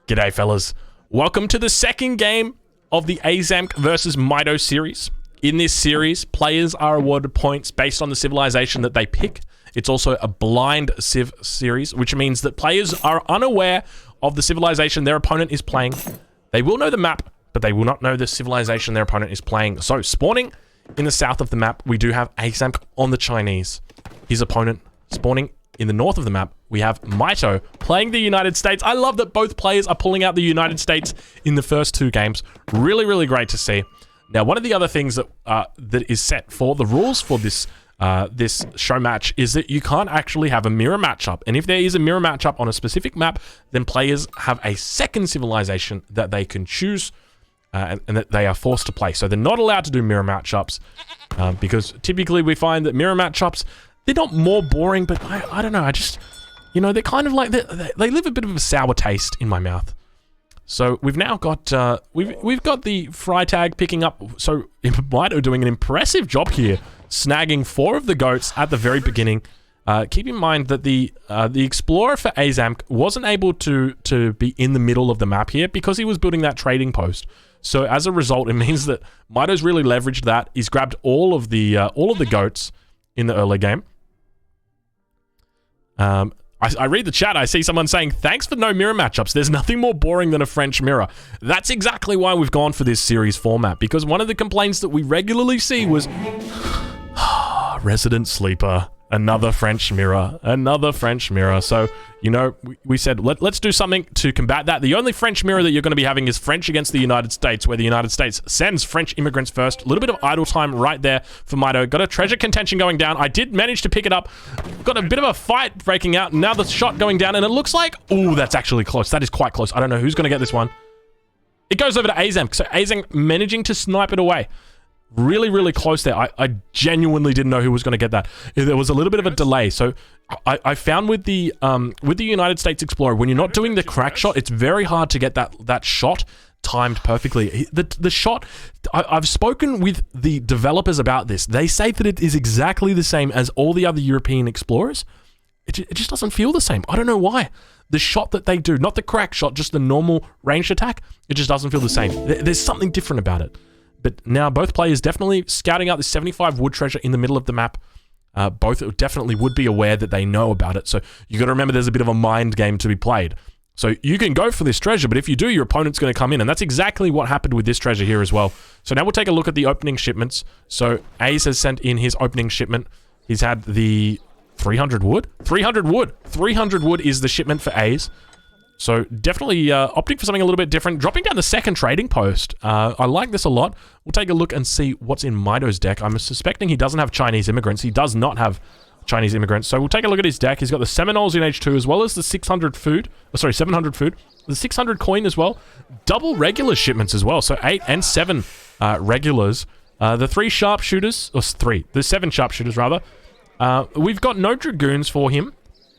G'day, fellas. Welcome to the second game of the Aizamk versus Mitoe series. In this series, players are awarded points based on the civilization that they pick. It's also a blind civ series, which means that players are unaware of the civilization their opponent is playing. They will know the map, but they will not know the civilization their opponent is playing. So, spawning in the south of the map, we do have Aizamk on the Chinese. His opponent spawning in the north of the map, we have Mitoe playing the United States. I love that both players are pulling out the United States in the first two games. Really, really great to see. Now, one of the other things that that is set for the rules for this this show match is that you can't actually have a mirror matchup. And if there is a mirror matchup on a specific map, then players have a second civilization that they can choose and that they are forced to play. So they're not allowed to do mirror matchups because typically we find that mirror matchups, they're not more boring, but I don't know. I just, you know, they're kind of like, they leave a bit of a sour taste in my mouth. So we've now got, we've got the Freitag picking up, so Mitoe doing an impressive job here, snagging 4 of the goats at the very beginning. Keep in mind that the explorer for Aizamk wasn't able to be in the middle of the map here because he was building that trading post. So as a result, it means that Mitoe's really leveraged that. He's grabbed all of the goats in the early game. I read the chat. I see someone saying, thanks for no mirror matchups. There's nothing more boring than a French mirror. That's exactly why we've gone for this series format, because one of the complaints that we regularly see was, resident sleeper, another French mirror, another French mirror. So, you know, we said, let's do something to combat that. The only French mirror that you're going to be having is French against the United States, where the United States sends French immigrants first. A little bit of idle time right there for Mitoe. Got a treasure contention going down. I did manage to pick it up. Got a bit of a fight breaking out. Now the shot going down, and it looks like, oh, that's actually close. That is quite close. I don't know who's going to get this one. It goes over to Aizamk. So Aizamk managing to snipe it away. Really, really close there. I genuinely didn't know who was going to get that. There was a little bit of a delay. So I found with the United States Explorer, when you're not doing the crack shot, it's very hard to get that shot timed perfectly. The shot, I've spoken with the developers about this. They say that it is exactly the same as all the other European explorers. It just doesn't feel the same. I don't know why. The shot that they do, not the crack shot, just the normal ranged attack, it just doesn't feel the same. There's something different about it. But now both players definitely scouting out the 75 wood treasure in the middle of the map. Both definitely would be aware that they know about it. So you got to remember there's a bit of a mind game to be played. So you can go for this treasure, but if you do, your opponent's going to come in. And that's exactly what happened with this treasure here as well. So now we'll take a look at the opening shipments. So Aiz has sent in his opening shipment. He's had the 300 wood. 300 wood. 300 wood is the shipment for Aiz. So definitely opting for something a little bit different. Dropping down the second trading post. I like this a lot. We'll take a look and see what's in Mitoe's deck. I'm suspecting he doesn't have Chinese immigrants. He does not have Chinese immigrants. So we'll take a look at his deck. He's got the Seminoles in H2 as well as the 600 food. Oh, sorry, 700 food. The 600 coin as well. Double regular shipments as well. So 8 and 7 regulars. The 3 sharpshooters, or 3. The 7 sharpshooters rather. We've got no dragoons for him.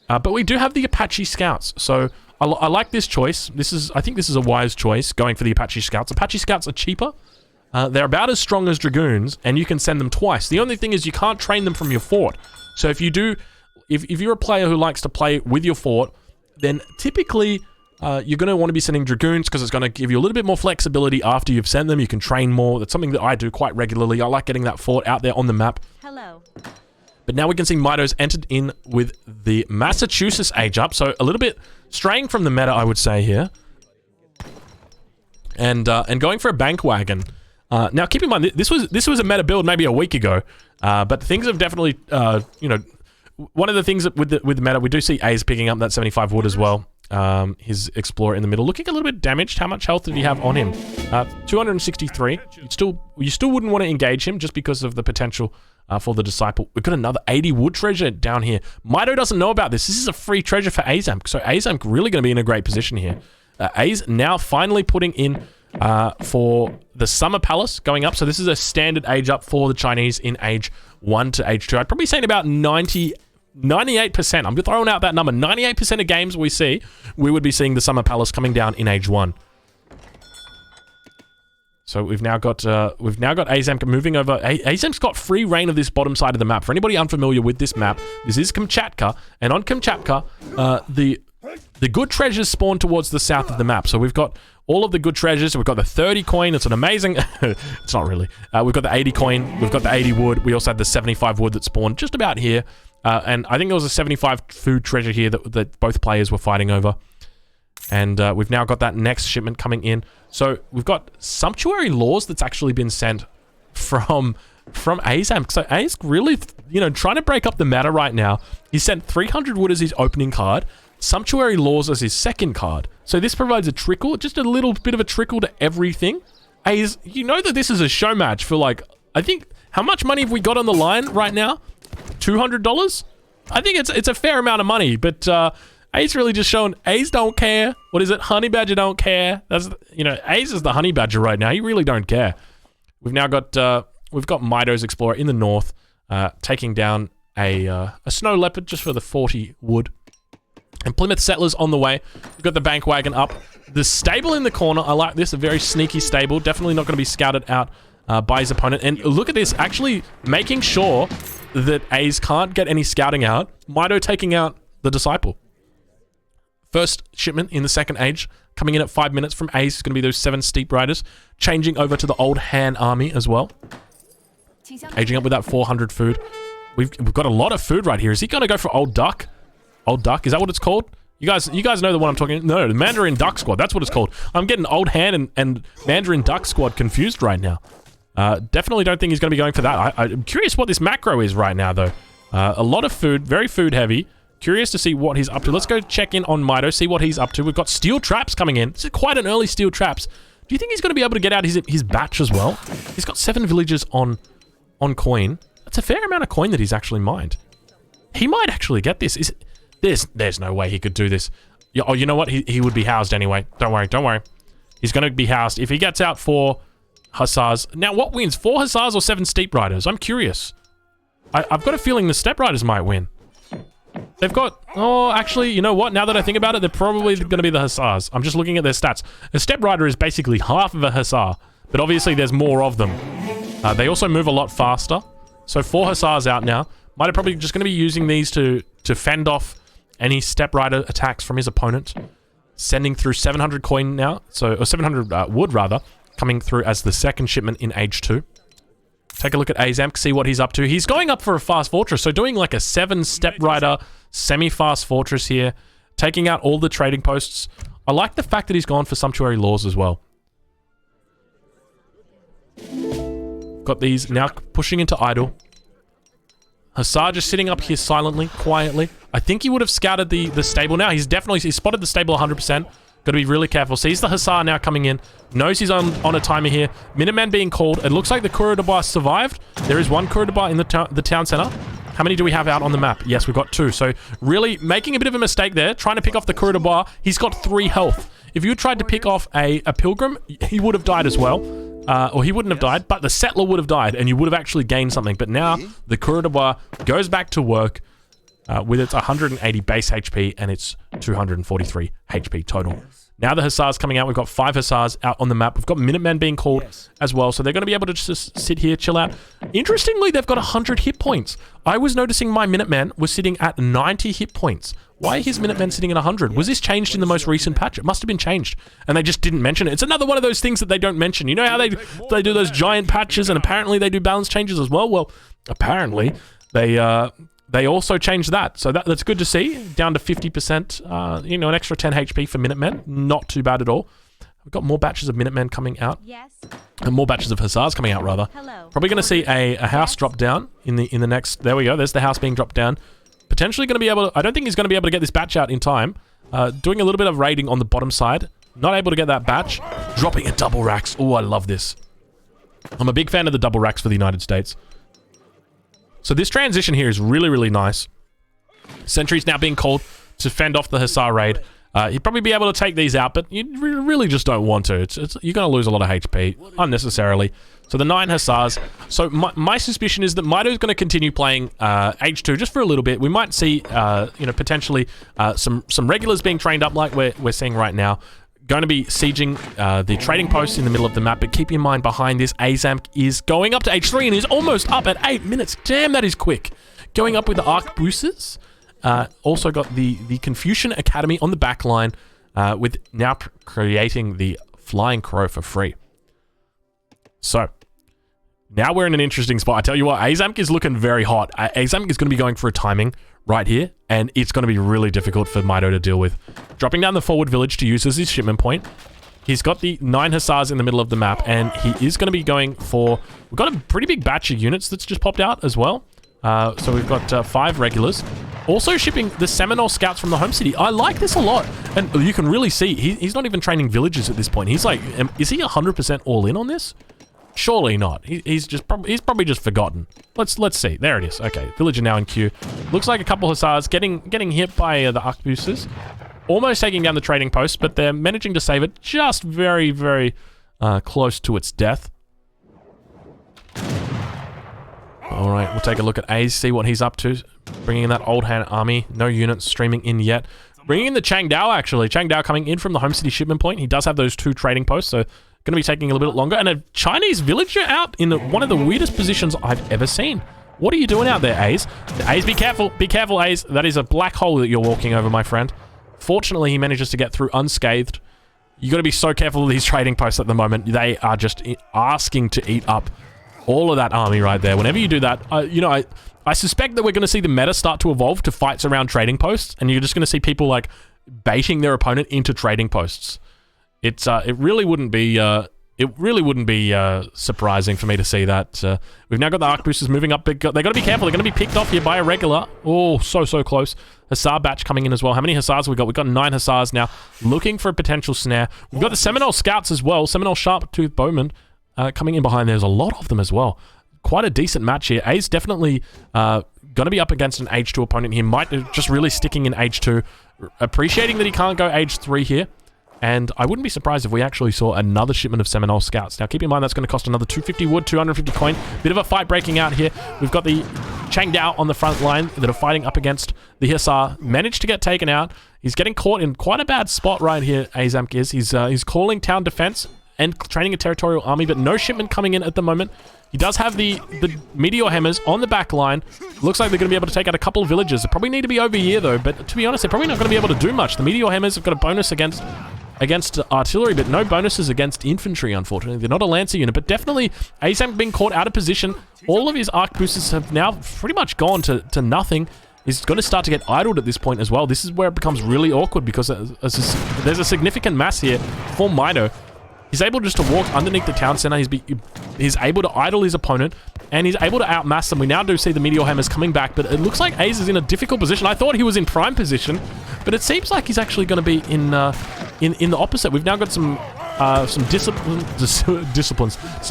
But we do have the Apache Scouts. So I like this choice. I think this is a wise choice, going for the Apache Scouts. Apache Scouts are cheaper. They're about as strong as Dragoons, and you can send them twice. The only thing is you can't train them from your fort. So if you're a player who likes to play with your fort, then typically you're going to want to be sending Dragoons because it's going to give you a little bit more flexibility after you've sent them. You can train more. That's something that I do quite regularly. I like getting that fort out there on the map. Hello. But now we can see Mitoe's entered in with the Massachusetts age up. So a little bit straying from the meta, I would say here. And going for a bank wagon. Now keep in mind, this was a meta build maybe a week ago. But things have definitely, you know, one of the things that with the meta, we do see Aiz picking up that 75 wood as well. His Explorer in the middle, looking a little bit damaged. How much health did he have on him? 263. You still wouldn't want to engage him just because of the potential for the Disciple. We've got another 80 wood treasure down here. Mitoe doesn't know about this. This is a free treasure for Aizamk. So Aizamk really going to be in a great position here. Aiz now finally putting in for the Summer Palace going up. So this is a standard age up for the Chinese in age 1 to age 2. I'd probably say about 98%. I'm throwing out that number. 98% of games we would be seeing the Summer Palace coming down in age 1. So we've now got Aizamk moving over. Aizamk's got free reign of this bottom side of the map. For anybody unfamiliar with this map, this is Kamchatka, and on Kamchatka, the the good treasures spawn towards the south of the map. So we've got all of the good treasures. We've got the 30 coin. It's an amazing... it's not really. We've got the 80 coin. We've got the 80 wood. We also had the 75 wood that spawned just about here. And I think there was a 75 food treasure here that both players were fighting over. And we've now got that next shipment coming in. So we've got sumptuary laws that's actually been sent from Aizamk. So Aizamk really, trying to break up the meta right now. He sent 300 wood as his opening card, sumptuary laws as his second card. So this provides a trickle, just a little bit of a trickle to everything. Aiz, you know that this is a show match for like, I think, how much money have we got on the line right now? $200? I think it's a fair amount of money, but Aiz really just showing Aiz don't care. What is it? Honey Badger don't care. That's, Aiz is the Honey Badger right now. He really don't care. We've now got Mitoe's Explorer in the north, taking down a snow leopard just for the 40 wood. And Plymouth Settlers on the way. We've got the bank wagon up. The stable in the corner. I like this. A very sneaky stable. Definitely not going to be scouted out by his opponent. And look at this. Actually making sure that Aiz can't get any scouting out. Mitoe taking out the Disciple. First shipment in the second age. Coming in at 5 minutes from Aiz is going to be those 7 Steep Riders. Changing over to the Old Han army as well. Aging up with that 400 food. We've got a lot of food right here. Is he going to go for Old Duck? Old Duck, is that what it's called? You guys know the one I'm talking. No, the Mandarin Duck Squad. That's what it's called. I'm getting Old Han and Mandarin Duck Squad confused right now. Definitely don't think he's going to be going for that. I'm curious what this macro is right now, though. A lot of food, very food heavy. Curious to see what he's up to. Let's go check in on Mitoe, see what he's up to. We've got steel traps coming in. This is quite an early steel traps. Do you think he's going to be able to get out his batch as well? He's got 7 villages on coin. That's a fair amount of coin that he's actually mined. He might actually get this. There's no way he could do this. Oh, you know what? He would be housed anyway. Don't worry. He's going to be housed. If he gets out 4 Hussars... Now, what wins? 4 Hussars or 7 Steep Riders? I'm curious. I've got a feeling the Steppe Riders might win. They've got... Oh, actually, you know what? Now that I think about it, they're probably going to be the Hussars. I'm just looking at their stats. A Steppe Rider is basically half of a Hussar. But obviously, there's more of them. They also move a lot faster. So 4 Hussars out now. Mitoe probably just going to be using these to fend off any Steppe Rider attacks from his opponent. Sending through 700 coin now. Or 700 wood, rather. Coming through as the second shipment in Age 2. Take a look at Aizamk, see what he's up to. He's going up for a fast fortress. So doing like a 7 Steppe Rider semi-fast fortress here. Taking out all the trading posts. I like the fact that he's gone for sumptuary laws as well. Got these now pushing into idle. Hussar just sitting up here silently, quietly. I think he would have scouted the stable now. He's spotted the stable 100%. Got to be really careful. Sees the Hussar now coming in. Knows he's on a timer here. Minuteman being called. It looks like the Coureur de Bois survived. There is 1 Coureur de Bois in the town center. How many do we have out on the map? Yes, we've got 2. So really making a bit of a mistake there. Trying to pick off the Coureur de Bois. He's got 3 health. If you tried to pick off a Pilgrim, he would have died as well. Or he wouldn't have died, but the Settler would have died, and you would have actually gained something. But now, the Coureur de Bois goes back to work with its 180 base HP and its 243 HP total. Now the Hussars coming out. We've got 5 Hussars out on the map. We've got Minutemen being called as well, so they're going to be able to just sit here, chill out. Interestingly, they've got 100 hit points. I was noticing my Minutemen was sitting at 90 hit points. Why are his Minutemen sitting at 100? Was this changed in the most recent patch? It must have been changed, and they just didn't mention it. It's another one of those things that they don't mention. You know how they do those giant patches, and apparently they do balance changes as well? Well, apparently they also changed that. So that's good to see. Down to 50%, an extra 10 HP for Minutemen. Not too bad at all. We've got more batches of Minutemen coming out. Yes. And more batches of Hussars coming out, rather. Hello. Probably going to see a house drop down in the next... There we go. There's the house being dropped down. Potentially going to be able to... I don't think he's going to be able to get this batch out in time. Doing a little bit of raiding on the bottom side. Not able to get that batch. Dropping a double racks. Oh, I love this. I'm a big fan of the double racks for the United States. So this transition here is really, really nice. Sentries now being called to fend off the Hussar raid. You'd probably be able to take these out, but you really just don't want to. You're going to lose a lot of HP unnecessarily. So the 9 Hussars. So my suspicion is that Mitoe is going to continue playing H2 just for a little bit. We might see, potentially some regulars being trained up like we're seeing right now. Going to be sieging the trading posts in the middle of the map, but keep in mind behind this, Aizamk is going up to H3 and is almost up at 8 minutes. Damn, that is quick. Going up with the arquebuses also got the Confucian Academy on the back line, with now creating the Flying Crow for free. So, now we're in an interesting spot. I tell you what, Aizamk is looking very hot. Aizamk is going to be going for a timing right here, and it's going to be really difficult for Mitoe to deal with. Dropping down the forward village to use as his shipment point. He's got the 9 hussars in the middle of the map, and he is going to be going for... We've got a pretty big batch of units that's just popped out as well. So we've got 5 regulars. Also shipping the Seminole scouts from the home city. I like this a lot. And you can really see, he's not even training villagers at this point. He's like, is he 100% all in on this? Surely not. He's probably just forgotten. Let's see. There it is. Okay, villager now in queue. Looks like a couple hussars getting hit by the arquebuses. Almost taking down the trading post, but they're managing to save it just very, very close to its death. All right, we'll take a look at Aiz, see what he's up to. Bringing in that old hand army. No units streaming in yet. Bringing in the Changdao, actually. Changdao coming in from the home city shipment point. He does have those 2 trading posts, so going to be taking a little bit longer. And a Chinese villager out in one of the weirdest positions I've ever seen. What are you doing out there, Aiz? Aiz, be careful. Be careful, Aiz. That is a black hole that you're walking over, my friend. Fortunately, he manages to get through unscathed. You got to be so careful with these trading posts at the moment. They are just asking to eat up all of that army right there. Whenever you do that, you know, I suspect that we're going to see the meta start to evolve to fights around trading posts, and you're just going to see people like baiting their opponent into trading posts. It really wouldn't be surprising for me to see that. We've now got the arquebuses moving up. They got to be careful. They're going to be picked off here by a regular. Oh, so close. Hussar batch coming in as well. How many hussars have we got? We've got 9 hussars now, looking for a potential snare. We've got the Seminole scouts as well. Seminole sharp-toothed bowmen coming in behind. There's a lot of them as well. Quite a decent match here. A's definitely going to be up against an H2 opponent here. Might just really sticking in H2. Appreciating that he can't go H3 here. And I wouldn't be surprised if we actually saw another shipment of Seminole scouts. Now, keep in mind, that's going to cost another 250 wood, 250 coin. Bit of a fight breaking out here. We've got the Changdao on the front line that are fighting up against the Hussar. Managed to get taken out. He's getting caught in quite a bad spot right here, Aizamk is. He's calling town defense and training a territorial army, but no shipment coming in at the moment. He does have the meteor hammers on the back line. Looks like they're going to be able to take out a couple of villages. They probably need to be over here, though, but to be honest, they're probably not going to be able to do much. The meteor hammers have got a bonus against artillery, but no bonuses against infantry, unfortunately. They're not a lancer unit, but definitely Aizamk being caught out of position. All of his arquebuses have now pretty much gone to nothing. He's going to start to get idled at this point as well. This is where it becomes really awkward because there's a significant mass here for Mitoe. He's able just to walk underneath the town center. He's able to idle his opponent, and he's able to outmass them. We now do see the meteor hammers coming back, but it looks like Aiz is in a difficult position. I thought he was in prime position, but it seems like he's actually going to be in the opposite. We've now got some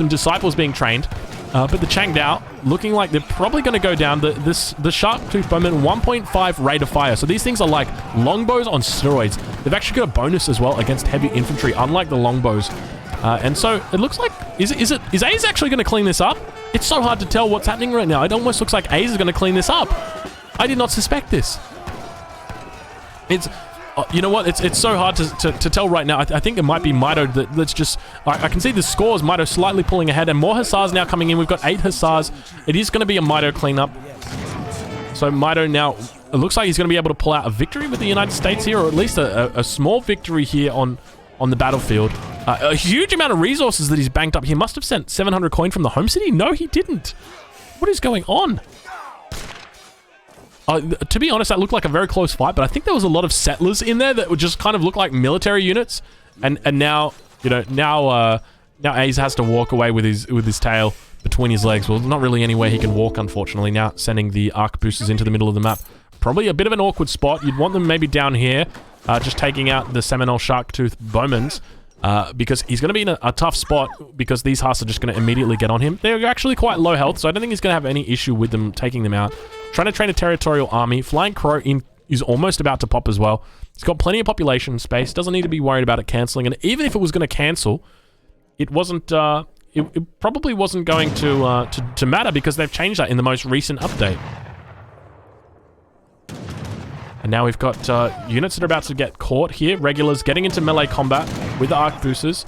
disciples being trained, but the Changdao looking like they're probably going to go down. The sharp-toothed bowman 1.5 rate of fire. So these things are like longbows on steroids. They've actually got a bonus as well against heavy infantry, unlike the longbows. And so it looks like is Aiz actually going to clean this up? It's so hard to tell what's happening right now. It almost looks like Aiz is going to clean this up. I did not suspect this. It's you know what? It's so hard to tell right now. I think it might be Mitoe that's just... I can see the scores. Mitoe slightly pulling ahead, and more hussars now coming in. We've got 8 hussars. It is going to be a Mitoe cleanup. So Mitoe now... It looks like he's going to be able to pull out a victory with the United States here, or at least a small victory here on the battlefield. A huge amount of resources that he's banked up. He must have sent 700 coin from the home city. No, he didn't. What is going on? To be honest, that looked like a very close fight, but I think there was a lot of settlers in there that would just kind of look like military units. And now, you know, now Aiz has to walk away with his tail between his legs. Well, not really anywhere he can walk, unfortunately. Now sending the arquebuses into the middle of the map. Probably a bit of an awkward spot. You'd want them maybe down here, just taking out the Seminole shark-toothed bowmans, because he's going to be in a tough spot because these Huss are just going to immediately get on him. They're actually quite low health, so I don't think he's going to have any issue with them taking them out. Trying to train a territorial army. Flying Crow is almost about to pop as well. He's got plenty of population space. Doesn't need to be worried about it cancelling. And even if it was going to cancel, it wasn't... It probably wasn't going to matter because they've changed that in the most recent update. And now we've got units that are about to get caught here. Regulars getting into melee combat with the arquebuses.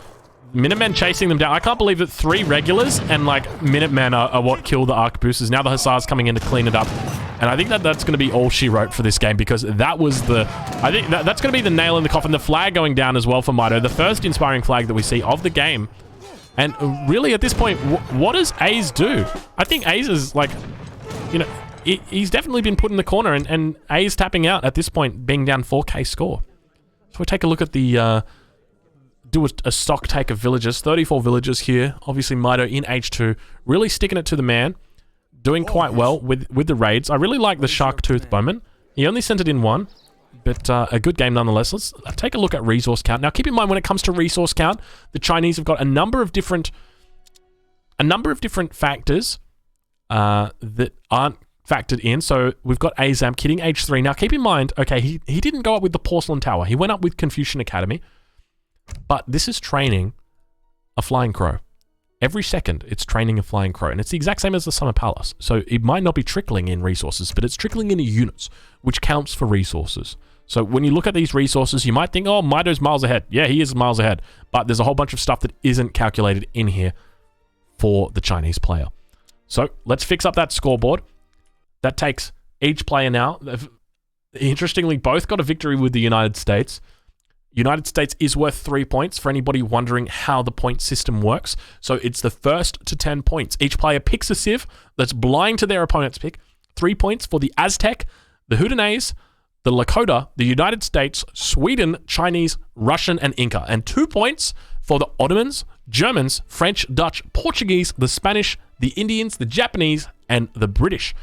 Minutemen chasing them down. I can't believe that 3 regulars and like Minutemen are what kill the arquebuses. Now the hussars coming in to clean it up. And I think that's going to be all she wrote for this game, because that was the... I think that's going to be the nail in the coffin. The flag going down as well for Mitoe. The first inspiring flag that we see of the game. And really, at this point, what does Aze do? I think Aze is like... You know, he's definitely been put in the corner, and Aze tapping out at this point, being down 4k score. So we take a look at the... do a stock take of villagers. 34 villagers here. Obviously, Mitoe in H2. Really sticking it to the man. Doing quite well with the raids. I really like the Shark Tooth Bowman. He only sent it in one, but a good game nonetheless. Let's take a look at resource count. Now, keep in mind, when it comes to resource count, the Chinese have got a number of different factors that aren't factored in. So we've got Aizamk hitting H3. Now, keep in mind, okay, he didn't go up with the Porcelain Tower. He went up with Confucian Academy. But this is training a Flying Crow. Every second, it's training a Flying Crow. And it's the exact same as the Summer Palace. So it might not be trickling in resources, but it's trickling in units, which counts for resources. So when you look at these resources, you might think, oh, Mitoe's miles ahead. Yeah, he is miles ahead. But there's a whole bunch of stuff that isn't calculated in here for the Chinese player. So let's fix up that scoreboard. That takes each player now. Interestingly, both got a victory with the United States. United States is worth 3 points for anybody wondering how the point system works. So it's the first to 10 points. Each player picks a civ that's blind to their opponent's pick. 3 points for the Aztec, the Haudenosaunee, the Lakota, the United States, Sweden, Chinese, Russian, and Inca. And 2 points for the Ottomans, Germans, French, Dutch, Portuguese, the Spanish, the Indians, the Japanese, and the British.